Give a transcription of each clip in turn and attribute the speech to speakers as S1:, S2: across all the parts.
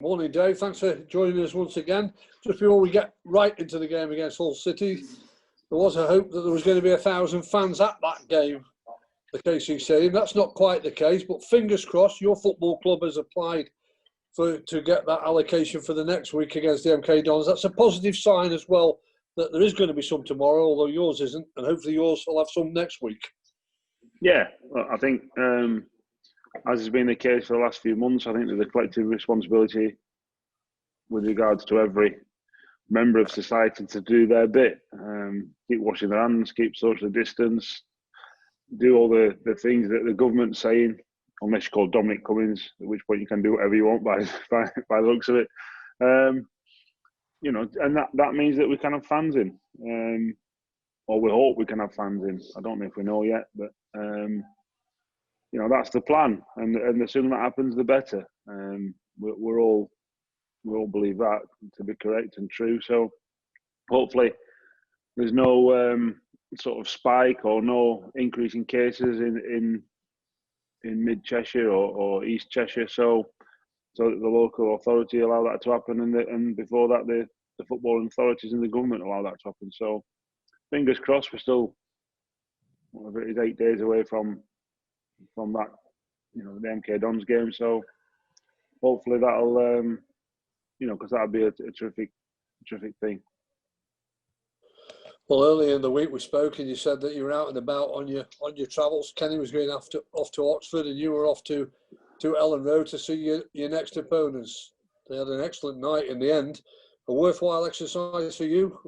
S1: Morning, Dave. Thanks for joining us once again. Just before we get right into the game against Hull City, there was a hope that there was going to be 1,000 fans at that game, the KC Stadium. That's not quite the case, but fingers crossed, your football club has applied to get that allocation for the next week against the MK Dons. That's a positive sign as well that there is going to be some tomorrow, although yours isn't, and hopefully yours will have some next week.
S2: Yeah, well, I think as has been the case for the last few months, I think there's a collective responsibility with regards to every member of society to do their bit. Keep washing their hands, keep social distance, do all the things that the government's saying, unless you're called Dominic Cummings, at which point you can do whatever you want by the looks of it. You know, and that means that we can have fans in, or we hope we can have fans in. I don't know if we know yet, but you know, that's the plan, and the sooner that happens, the better. We all believe that to be correct and true. So hopefully there's no sort of spike or no increase in cases in mid Cheshire or East Cheshire. So the local authority allow that to happen, and before that the football authorities and the government allow that to happen. So fingers crossed. We're still, whatever it is, 8 days away from that, you know, the MK Dons game. So hopefully that'll, you know, because that'll be a terrific thing.
S1: Well, earlier in the week we spoke, and you said that you were out and about on your travels. Kenny was going off to Oxford, and you were off to Ellen Road to see your next opponents. They had an excellent night in the end. A worthwhile exercise for you.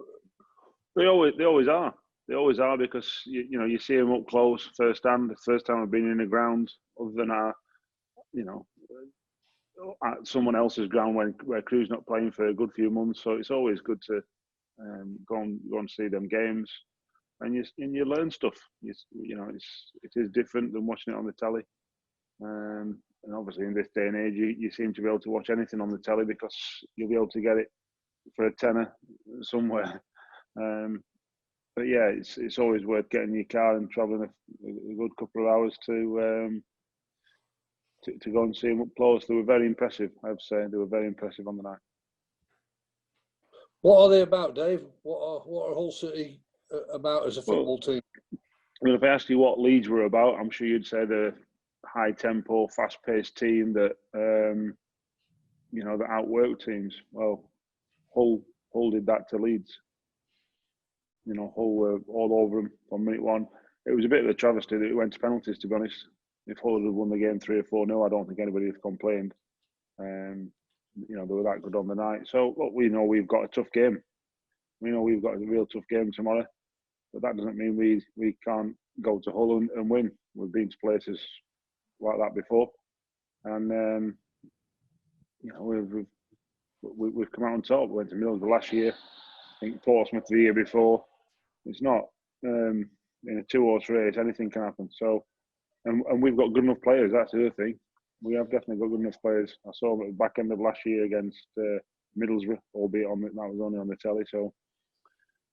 S2: They always are. They always are, because you know, you see them up close firsthand. The first time I've been in the ground, other than you know, at someone else's ground where Crew's not playing for a good few months. So it's always good to go and see them games, and you learn stuff. You know, it is different than watching it on the telly. And obviously in this day and age, you seem to be able to watch anything on the telly because you'll be able to get it for a tenner somewhere. But yeah, it's always worth getting in your car and travelling a good couple of hours to go and see them up close. They were very impressive, I have to say. They were very impressive on the night.
S1: What are they about, Dave? What are Hull City about as a football team?
S2: Well, if I asked you what Leeds were about, I'm sure you'd say the high-tempo, fast-paced team that you know, that outwork teams. Well, Hull did that to Leeds. You know, Hull were all over them from minute one. It was a bit of a travesty that it went to penalties, to be honest. If Hull had won the game 3 or 4-0, I don't think anybody would have complained. You know, they were that good on the night. So, look, we know we've got a tough game. We know we've got a real tough game tomorrow. But that doesn't mean we can't go to Hull and win. We've been to places like that before. And, you know, we've come out on top. We went to Middlesbrough last year. I think Portsmouth the year before. It's not, in a 2-horse race, anything can happen. So, and we've got good enough players. That's the other thing. We have definitely got good enough players. I saw them at the back end of last year against Middlesbrough, albeit that was only on the telly. So,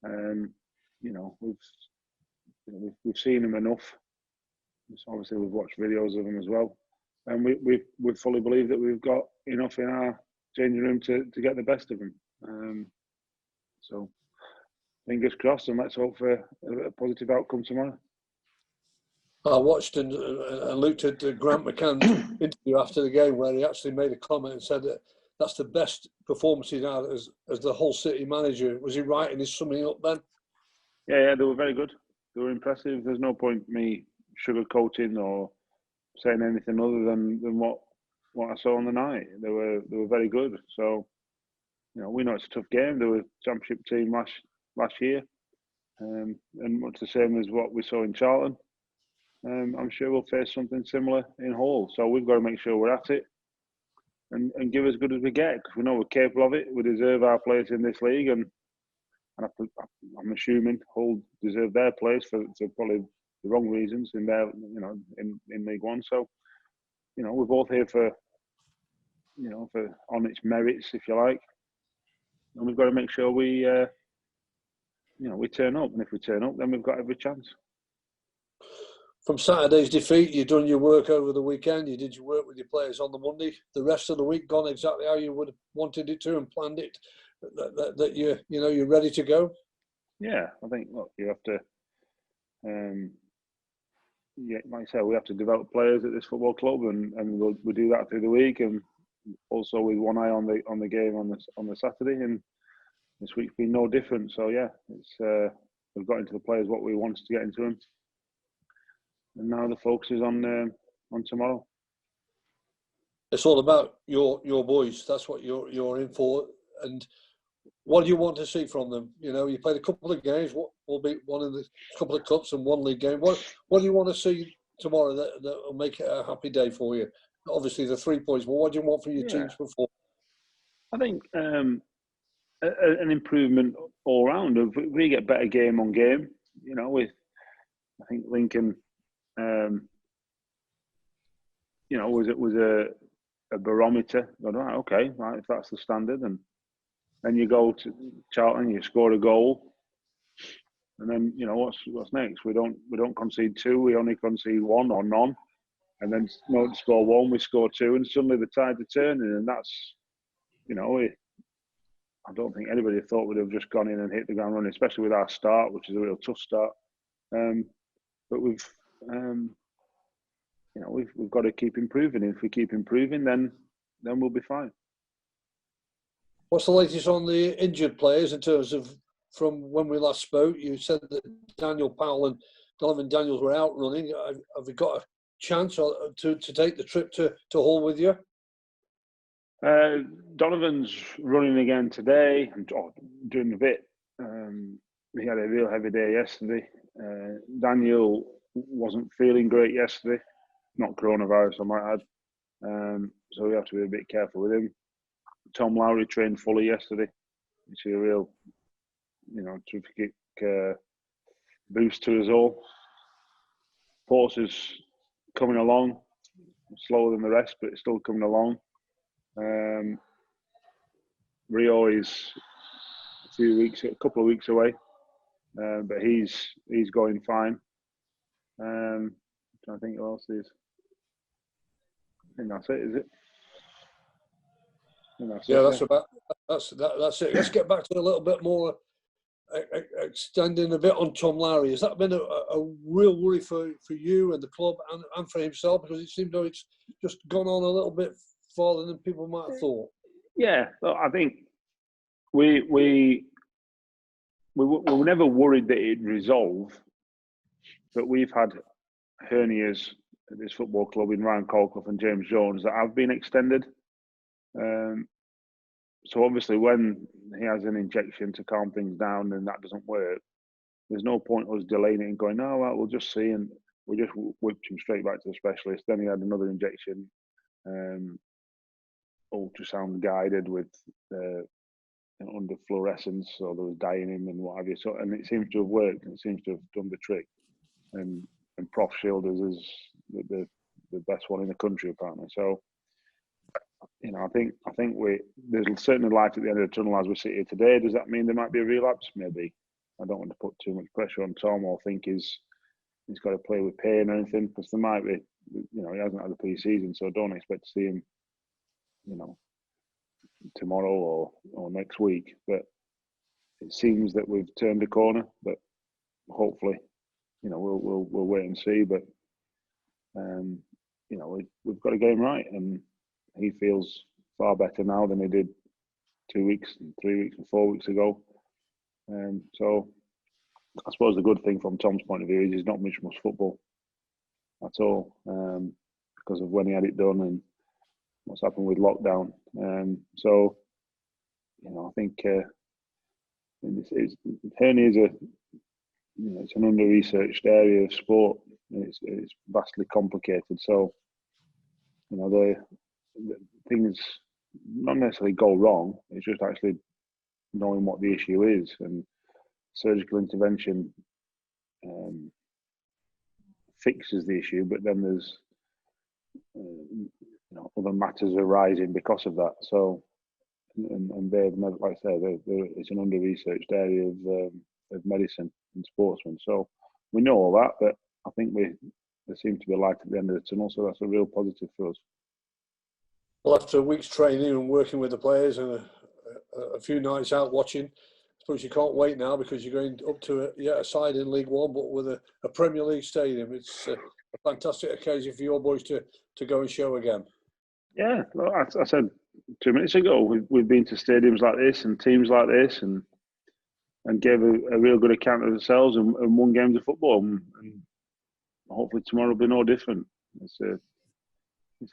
S2: you know, we've seen them enough. So obviously, we've watched videos of them as well, and we fully believe that we've got enough in our changing room to get the best of them. So, fingers crossed, and let's hope for a positive outcome tomorrow.
S1: I watched and looked at Grant McCann's interview after the game, where he actually made a comment and said that that's the best performance he's had as the Hull City manager. Was he right in his summing up then?
S2: Yeah, they were very good. They were impressive. There's no point me sugarcoating or saying anything other than what I saw on the night. They were very good. So, you know, we know it's a tough game. They were a championship team last year, and much the same as what we saw in Charlton. I'm sure we'll face something similar in Hull. So we've got to make sure we're at it and give as good as we get, because we know we're capable of it. We deserve our place in this league, and I'm assuming Hull deserve their place for probably the wrong reasons in their, you know, in League One. So, you know, we're both here for on its merits, if you like, and we've got to make sure we turn up. And if we turn up, then we've got every chance.
S1: from Saturday's defeat, you've done your work over the weekend. You did your work with your players on the Monday. The rest of the week gone exactly how you would have wanted it to and planned it. That you're ready to go.
S2: Yeah, I think look, you have to. Yeah, like I said, we have to develop players at this football club, and we'll do that through the week, and also with one eye on the game on the Saturday. And this week's been no different. So yeah, it's we've got into the players what we wanted to get into them, and now the focus is on tomorrow.
S1: It's all about your boys. That's what you're in for. And what do you want to see from them? You know, you played a couple of games. What will be one of the couple of cups and one league game? What do you want to see tomorrow that will make it a happy day for you? Obviously the 3 points, but what do you want from your teams before?
S2: I think an improvement all round. If we get better game on game, you know, with I think Lincoln, you know, was a barometer. I don't know, okay, right, if that's the standard, and then you go to Charlton, you score a goal, and then you know what's next. We don't concede 2, we only concede 1 or none, and then no score 1, we score 2, and suddenly the tides are turning, and that's, you know, I don't think anybody thought we'd have just gone in and hit the ground running, especially with our start, which is a real tough start. But we've you know, we've got to keep improving. If we keep improving, then we'll be fine.
S1: What's the latest on the injured players in terms of from when we last spoke? You said that Daniel Powell and Donovan Daniels were out running. Have you got a chance to take the trip to Hull with you?
S2: Donovan's running again today and doing a bit. He had a real heavy day yesterday. Daniel wasn't feeling great yesterday. Not coronavirus, I might add. So we have to be a bit careful with him. Tom Lowry trained fully yesterday. It's a real, you know, terrific boost to us all. Force is coming along, slower than the rest, but it's still coming along. Rio is a couple of weeks away, but he's going fine. I'm trying to think who else is. I think that's it, is it?
S1: That's it. Let's get back to a little bit more, extending a bit on Tom Lowry. Has that been a real worry for you and the club and for himself? Because it seemed though it's just gone on a little bit farther than people might have thought.
S2: Yeah, I think we were never worried that it'd resolve, but we've had hernias at this football club in Ryan Colclough and James Jones that have been extended. So obviously when he has an injection to calm things down and that doesn't work, there's no point us delaying it and going, no, well, we'll just see. And we just whipped him straight back to the specialist. Then he had another injection, ultrasound guided with under fluorescence, so there was dye in him and what have you. So, and it seems to have worked, and it seems to have done the trick. And Prof Shoulders is the best one in the country apparently. So, you know, I think there's certainly light at the end of the tunnel as we sit here today. Does that mean there might be a relapse? Maybe. I don't want to put too much pressure on Tom or think he's got to play with pain or anything, because there might be. You know, he hasn't had a pre-season, so don't expect to see him, you know, tomorrow or next week. But it seems that we've turned a corner. But hopefully, you know, we'll wait and see. But you know, we've got a game right, and he feels far better now than he did 2 weeks, 3 weeks, and 4 weeks ago. So I suppose the good thing from Tom's point of view is he's not missed much football at all, because of when he had it done and what's happened with lockdown. So, you know, I think hernia is it's an under-researched area of sport. It's vastly complicated. So, you know, the things not necessarily go wrong. It's just actually knowing what the issue is, and surgical intervention fixes the issue, but then there's you know, other matters arising because of that. So, and they've never, like I say, it's an under-researched area of medicine and sportsmen. So we know all that, but I think there seems to be a light at the end of the tunnel. So that's a real positive for us.
S1: Well, after a week's training and working with the players and a few nights out watching, I suppose you can't wait now because you're going up to a side in League One, but with a Premier League stadium. It's a fantastic occasion for your boys to go and show again.
S2: Yeah, well, I said 2 minutes ago, we've been to stadiums like this and teams like this and gave a real good account of themselves and won games of football. And hopefully tomorrow will be no different. It's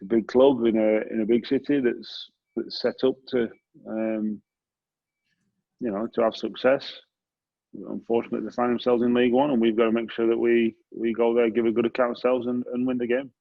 S2: a big club in a big city that's set up to to have success. Unfortunately, they find themselves in League One, and we've got to make sure that we go there, give a good account of ourselves, and win the game.